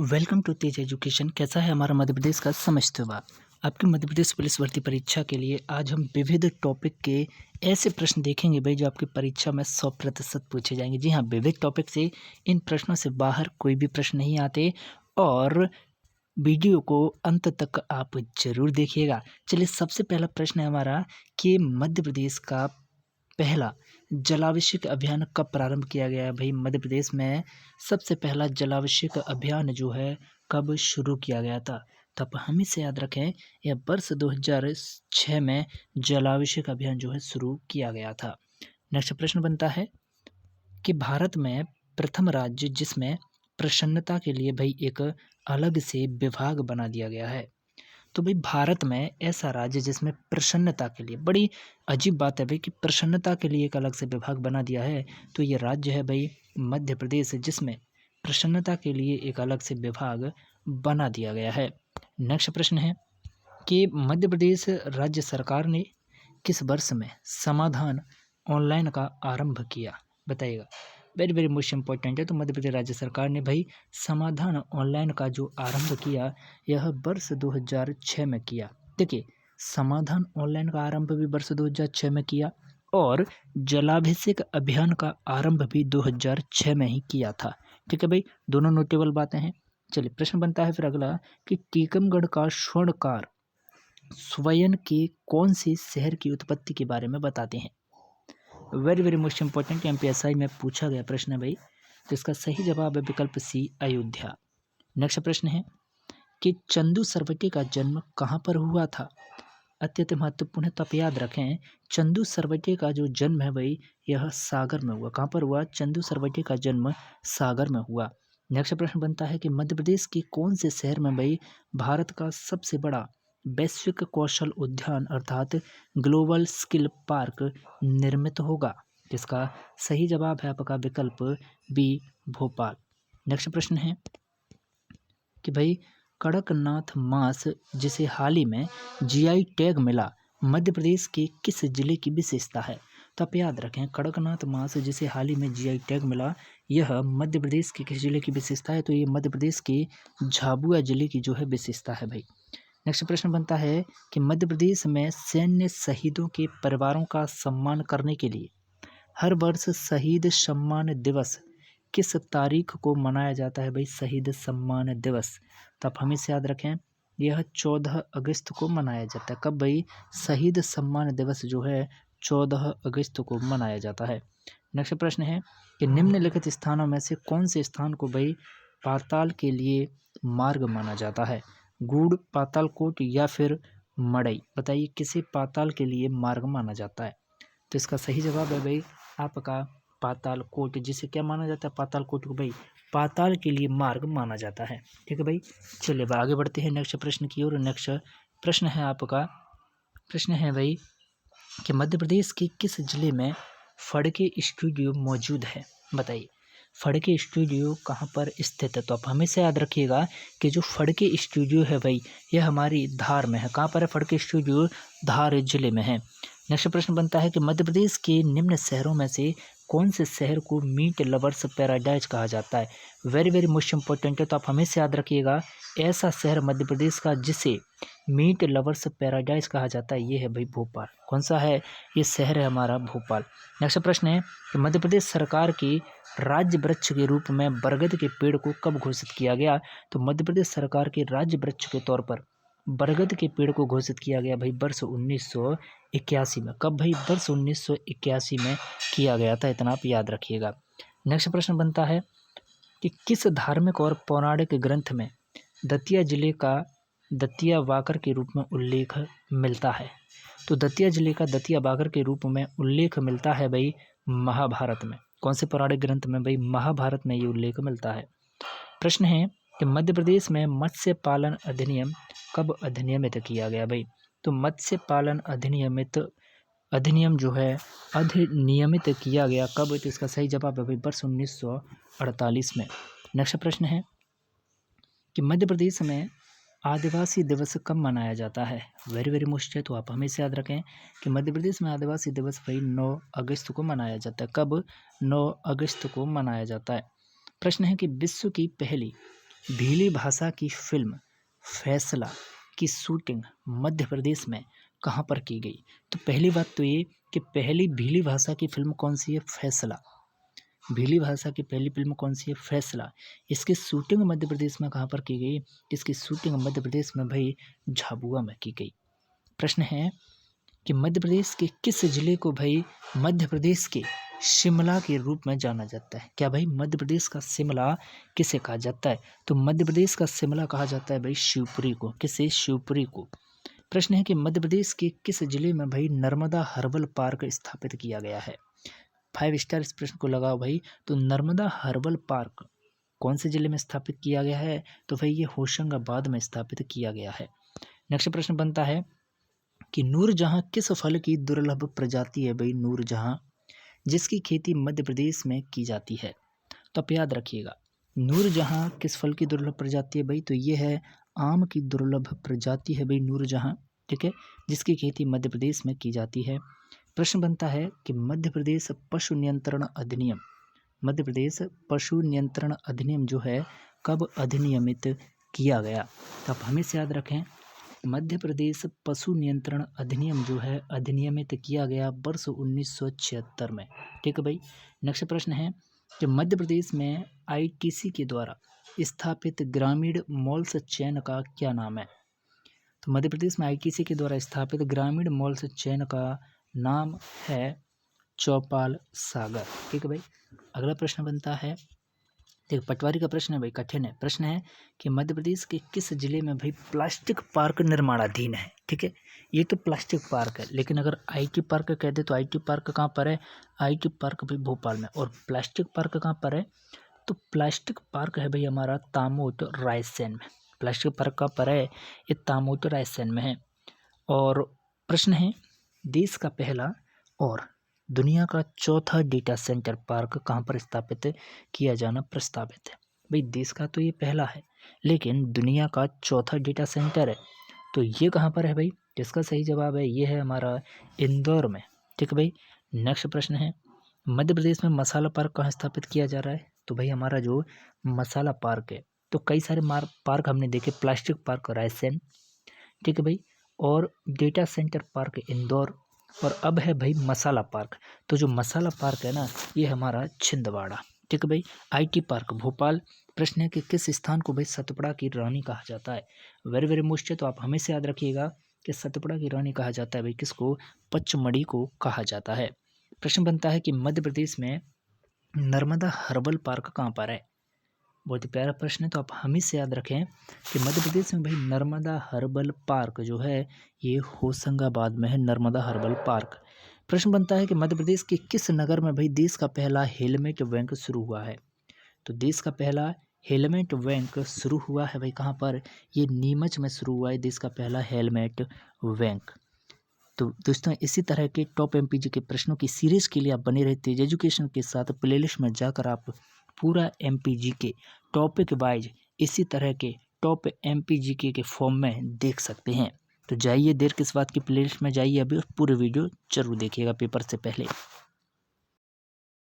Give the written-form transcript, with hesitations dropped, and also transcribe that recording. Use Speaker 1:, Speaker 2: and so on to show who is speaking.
Speaker 1: Welcome to Tej education. कैसा है हमारा मध्य प्रदेश का, समझते हो आप। आपकी मध्य प्रदेश पुलिस भर्ती परीक्षा के लिए आज हम विविध टॉपिक के ऐसे प्रश्न देखेंगे भाई जो आपकी परीक्षा में 100% पूछे जाएंगे। जी हाँ, विविध टॉपिक से इन प्रश्नों से बाहर कोई भी प्रश्न नहीं आते और वीडियो को अंत तक आप जरूर देखिएगा। चलिए, सबसे पहला प्रश्न है हमारा कि मध्य प्रदेश का पहला जलाभिषेक अभियान कब प्रारंभ किया गया है। भाई, मध्य प्रदेश में सबसे पहला जलाभिषेक अभियान जो है कब शुरू किया गया था। तो आप हम इसे याद रखें, यह वर्ष 2006 में जलाभिषेक अभियान जो है शुरू किया गया था। नेक्स्ट प्रश्न बनता है कि भारत में प्रथम राज्य जिसमें प्रसन्नता के लिए भाई एक अलग से विभाग बना दिया गया है। तो भाई, भारत में ऐसा राज्य जिसमें प्रसन्नता के लिए, बड़ी अजीब बात है भाई कि प्रसन्नता के लिए एक अलग से विभाग बना दिया है। तो ये राज्य है भाई मध्य प्रदेश, जिसमें प्रसन्नता के लिए एक अलग से विभाग बना दिया गया है। नेक्स्ट प्रश्न है कि मध्य प्रदेश राज्य सरकार ने किस वर्ष में समाधान ऑनलाइन का आरंभ किया, बताइएगा। वेरी वेरी मोस्ट इम्पोर्टेंट है। तो मध्य प्रदेश राज्य सरकार ने भाई समाधान ऑनलाइन का जो आरंभ किया, यह वर्ष 2006 में किया। देखिए, समाधान ऑनलाइन का आरंभ भी वर्ष 2006 में किया और जलाभिषेक अभियान का आरंभ भी 2006 में ही किया था। ठीक है भाई, दोनों नोटेबल बातें हैं। चलिए, प्रश्न बनता है फिर अगला कि टीकमगढ़ का स्वर्णकार स्वयं के कौन से शहर की उत्पत्ति के बारे में बताते हैं। Very very most important, MPSI में पूछा गया प्रश्न है भाई। तो इसका सही जवाब है विकल्प सी, अयोध्या। नेक्स्ट प्रश्न है कि चंदू सरवटे का जन्म कहाँ पर हुआ था। अत्यंत महत्वपूर्ण है, तो आप याद रखें, चंदू सरवटे का जो जन्म है भाई यह सागर में हुआ। कहाँ पर हुआ? चंदू सरवटे का जन्म सागर में हुआ। नेक्स्ट प्रश्न बनता है कि मध्य प्रदेश के कौन से शहर में भाई भारत का सबसे बड़ा वैश्विक कौशल उद्यान अर्थात ग्लोबल स्किल पार्क निर्मित होगा। इसका सही जवाब है आपका विकल्प बी, भोपाल। नेक्स्ट प्रश्न है कि भाई कड़कनाथ मांस जिसे हाल ही में जीआई टैग मिला, मध्य प्रदेश के किस जिले की विशेषता है। तो आप याद रखें, कड़कनाथ मांस जिसे हाल ही में जीआई टैग मिला, यह मध्य प्रदेश के किस जिले की विशेषता है। तो ये मध्य प्रदेश के झाबुआ जिले की जो है विशेषता है भाई। नेक्स्ट प्रश्न बनता है कि मध्य प्रदेश में सैन्य शहीदों के परिवारों का सम्मान करने के लिए हर वर्ष शहीद सम्मान दिवस किस तारीख को मनाया जाता है भाई। शहीद सम्मान दिवस, तो आप हमेशा याद रखें, यह 14 अगस्त को मनाया जाता है। कब भाई? शहीद सम्मान दिवस जो है 14 अगस्त को मनाया जाता है। नेक्स्ट प्रश्न है कि निम्नलिखित स्थानों में से कौन से स्थान को भाई पाताल के लिए मार्ग माना जाता है। गूढ़, पातालकोट या फिर मड़ई, बताइए किसे पाताल के लिए मार्ग माना जाता है। तो इसका सही जवाब है भाई आपका पातालकोट। जिसे क्या माना जाता है? पातालकोट को भाई पाताल के लिए मार्ग माना जाता है। ठीक है भाई, चलिए आगे बढ़ते हैं नेक्स्ट प्रश्न की ओर। नेक्स्ट प्रश्न है आपका, प्रश्न है भाई कि मध्य प्रदेश के किस जिले में फड़के स्टूडियो मौजूद है, बताइए। फड़के स्टूडियो कहाँ पर स्थित है। तो आप हमेशा याद रखिएगा कि जो फड़के स्टूडियो है भाई यह हमारी धार में है। कहाँ पर है फड़के स्टूडियो? धार जिले में है। नेक्स्ट प्रश्न बनता है कि मध्य प्रदेश के निम्न शहरों में से कौन से शहर को मीट लवर्स पैराडाइज कहा जाता है। वेरी वेरी मोस्ट इंपॉर्टेंट है, तो आप हमेशा याद रखिएगा, ऐसा शहर मध्य प्रदेश का जिसे मीट लवर्स पैराडाइज कहा जाता है, ये है भाई भोपाल। कौन सा है? ये शहर है हमारा भोपाल। नेक्स्ट प्रश्न है कि मध्य प्रदेश सरकार की राज्य वृक्ष के रूप में बरगद के पेड़ को कब घोषित किया गया। तो मध्य प्रदेश सरकार के राज्य वृक्ष के तौर पर बरगद के पेड़ को घोषित किया गया भाई वर्ष 1981 में। कब भाई? वर्ष 1981 में किया गया था, इतना आप याद रखिएगा। नेक्स्ट प्रश्न बनता है कि किस धार्मिक और पौराणिक ग्रंथ में दतिया जिले का दतिया वाकर के रूप में उल्लेख मिलता है। तो दतिया जिले का दतिया वाकर के रूप में उल्लेख मिलता है भाई महाभारत में। कौन से पौराणिक ग्रंथ में भाई? महाभारत में ये उल्लेख मिलता है। प्रश्न है कि मध्य प्रदेश में मत्स्य पालन अधिनियम कब अधिनियमित किया गया भाई। तो मत्स्य पालन अधिनियम जो है अधिनियमित किया गया कब। तो इसका सही जवाब है भाई वर्ष 1948 में। नेक्स्ट प्रश्न है कि मध्य प्रदेश में आदिवासी दिवस कब मनाया जाता है। वेरी वेरी मोस्ट है, तो आप हमेशा याद रखें कि मध्य प्रदेश में आदिवासी दिवस भाई 9 अगस्त को मनाया जाता है। कब? 9 अगस्त को मनाया जाता है। प्रश्न है कि विश्व की पहली भीली भाषा की फिल्म फैसला की शूटिंग मध्य प्रदेश में कहाँ पर की गई? तो पहली बात तो ये कि पहली भीली भाषा की फिल्म कौन सी है? फैसला। भीली भाषा की पहली फिल्म कौन सी है? फैसला। इसकी शूटिंग मध्य प्रदेश में कहाँ पर की गई? इसकी शूटिंग मध्य प्रदेश में भाई झाबुआ में की गई। प्रश्न है कि मध्य प्रदेश के किस जिले को भाई मध्य प्रदेश के शिमला के रूप में जाना जाता है? क्या भाई मध्य प्रदेश का शिमला किसे कहा जाता है? तो मध्य प्रदेश का शिमला कहा जाता है भाई शिवपुरी को। किसे? शिवपुरी को। प्रश्न है कि मध्य प्रदेश के किस जिले में भाई नर्मदा हर्बल पार्क स्थापित किया गया है? 5 स्टार इस प्रश्न को लगाओ भाई। तो नर्मदा हर्बल पार्क कौन से जिले में स्थापित किया गया है? तो भाई ये होशंगाबाद में स्थापित किया गया है। नेक्स्ट प्रश्न बनता है कि नूरजहां किस फल की दुर्लभ प्रजाति है भाई? नूरजहां, जिसकी खेती मध्य प्रदेश में की जाती है। तो आप याद रखिएगा, नूरजहां किस फल की दुर्लभ प्रजाति है भाई? तो ये है आम की दुर्लभ प्रजाति है भाई नूरजहां, ठीक है, जिसकी खेती मध्य प्रदेश में की जाती है। प्रश्न बनता है कि मध्य प्रदेश पशु नियंत्रण अधिनियम, मध्य प्रदेश पशु नियंत्रण अधिनियम जो है कब अधिनियमित किया गया? तो आप हमेशा याद रखें, मध्य प्रदेश पशु नियंत्रण अधिनियम जो है अधिनियमित किया गया वर्ष 1976 में। ठीक है भाई। नेक्स्ट प्रश्न है कि मध्य प्रदेश में आईटीसी के द्वारा स्थापित ग्रामीण मॉल्स चेन का क्या नाम है? तो मध्य प्रदेश में आईटीसी के द्वारा स्थापित ग्रामीण मॉल्स चेन का नाम है चौपाल सागर। ठीक है भाई। अगला प्रश्न बनता है, देखो पटवारी का प्रश्न है भाई, कठिन है। प्रश्न है कि मध्य प्रदेश के किस जिले में भाई प्लास्टिक पार्क निर्माणाधीन है? ठीक है, ये तो प्लास्टिक पार्क है, लेकिन अगर आईटी पार्क कहते तो आईटी पार्क कहाँ पर है? आईटी पार्क भाई भोपाल में। और प्लास्टिक पार्क कहाँ पर है? तो प्लास्टिक पार्क है भाई हमारा तामोद रायसेन में। प्लास्टिक पार्क कहाँ पर है? ये तामोद रायसेन में है। और प्रश्न है, देश का पहला और दुनिया का चौथा डेटा सेंटर पार्क कहाँ पर स्थापित किया जाना प्रस्तावित है? भाई देश का तो ये पहला है, लेकिन दुनिया का चौथा डेटा सेंटर है, तो ये कहाँ पर है भाई? इसका सही जवाब है ये है हमारा इंदौर में। ठीक है भाई। नेक्स्ट प्रश्न है, मध्य प्रदेश में मसाला पार्क कहाँ स्थापित किया जा रहा है? तो भाई हमारा जो मसाला पार्क है, तो कई सारे पार्क हमने देखे, प्लास्टिक पार्क रायसेन, ठीक है भाई, और डेटा सेंटर पार्क इंदौर, और अब है भाई मसाला पार्क। तो जो मसाला पार्क है ना, ये हमारा छिंदवाड़ा। ठीक है भाई। IT park Bhopal. प्रश्न है कि किस स्थान को भाई सतपुड़ा की रानी कहा जाता है? वेरी वेरी मोस्ट है, तो आप हमेशा याद रखिएगा कि सतपुड़ा की रानी कहा जाता है भाई किसको? पचमढ़ी को कहा जाता है। प्रश्न बनता है कि मध्य प्रदेश में नर्मदा हर्बल पार्क कहाँ पर है? बहुत ही प्यारा प्रश्न है, तो आप हमेशा याद रखें कि मध्य प्रदेश में भाई नर्मदा हर्बल पार्क जो है ये होशंगाबाद में है, नर्मदा हर्बल पार्क। प्रश्न बनता है कि मध्य प्रदेश के किस नगर में भाई देश का पहला हेलमेट बैंक शुरू हुआ है? तो देश का पहला हेलमेट बैंक शुरू हुआ है भाई कहाँ पर? ये नीमच में शुरू हुआ है देश का पहला हेलमेट बैंक। तो दोस्तों इसी तरह के टॉप एमपीजी के प्रश्नों की सीरीज के लिए आप बने रहे तेज एजुकेशन के साथ। प्लेलिस्ट में जाकर आप पूरा एमपीजी के टॉपिक वाइज इसी तरह के टॉप एमपीजी के फॉर्म में देख सकते हैं। तो जाइए, देर किस बात की, प्लेलिस्ट में जाइए अभी और पूरे वीडियो जरूर देखिएगा पेपर से पहले।